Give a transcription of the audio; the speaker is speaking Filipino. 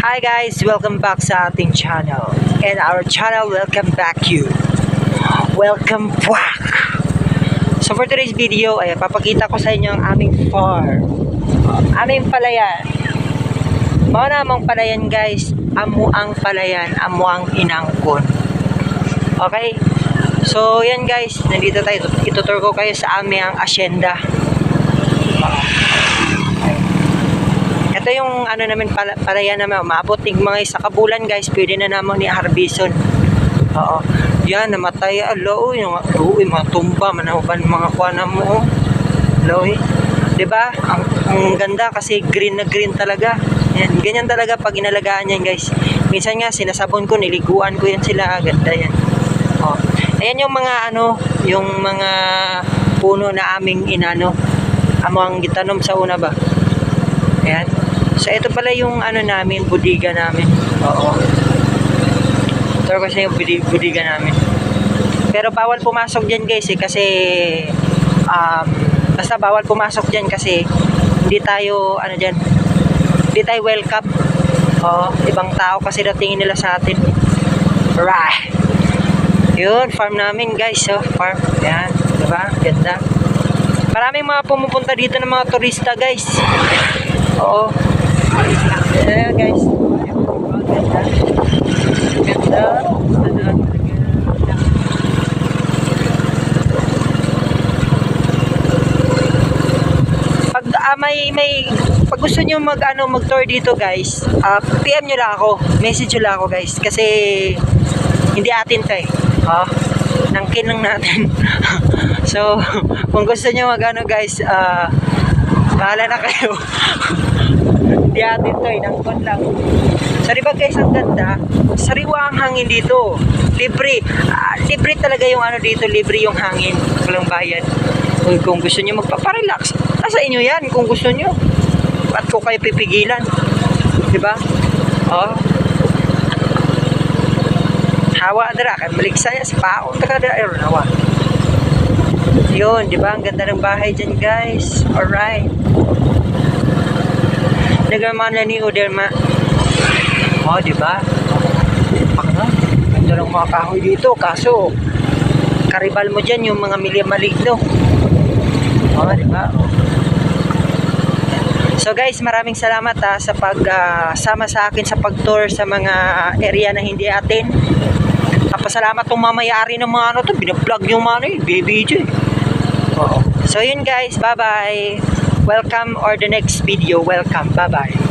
Hi guys, welcome back sa ating channel. And our channel, welcome back you. Welcome back. So for today's video, ay papakita ko sa inyo ang aming farm. Aming palayan. Mga namang palayan guys, amo ang palayan, amo ang inangkon. Okay? So yan guys, nandito tayo. Itutur ko kayo sa aming asyenda. Ito yung ano namin palayan naman, maabot ng mga isa kabulan guys, pwede na naman ni harbison. Oo. Yan, namatay. Alo, yung mga tumba, manahuban mga kuwana mo. Alo, diba? Ang ganda kasi green na green talaga. Yan, ganyan talaga pag inalagaan yan guys. Minsan nga, sinasabon ko, niliguan ko yan sila. Ganda yan. Oh. Ayan yung mga ano, yung mga puno na aming inano. Amang gitanom sa una ba? Ayan. So ito pala yung ano namin, budiga namin. Oo. Ito kasi yung budiga namin. Pero bawal pumasok diyan guys kasi basta bawal pumasok diyan kasi hindi tayo ano diyan. Hindi tayo welcome. Oo, ibang tao kasi datingin nila sa atin. Right. Yun, farm namin guys, so farm. Yan, 'di ba? Ganda. Maraming mga pumupunta dito ng mga turista guys. Oo. Ayan guys. Ganda. Pag pag gusto niyo mag-tour dito guys, PM niyo lang ako. Message niyo lang ako guys kasi hindi atin 'to eh. Nangkin lang natin. So, kung gusto niyo guys, bahala na kayo. Hindi atin to, nangkon lang. So, diba guys, ang ganda? Sariwa ang hangin dito. Libre. Libre talaga yung ano dito, libre yung hangin. Walang bayad. Kung gusto niyo magpaparelax, nasa inyo yan kung gusto niyo. At kung kayo pipigilan. Diba? Oh. Hawa dara, kan maligsa niya sa paon. Taka dara, ayun, hawa. Yun, di ba? Ang ganda ng bahay dyan, guys. Alright. Nagarman na ni Uderma. Oh, di ba? Ganda ng mga kahoy dito. Kaso, karibal mo dyan yung mga milya maligno. Oh, di ba? So, guys, maraming salamat sa pagsama sa akin sa pag-tour sa mga area na hindi atin. Pasalamat tong mamayari ng mga ano to. Binablog yung mga ano eh. Video eh. So yun guys, bye bye. Welcome or the next video, welcome. Bye bye.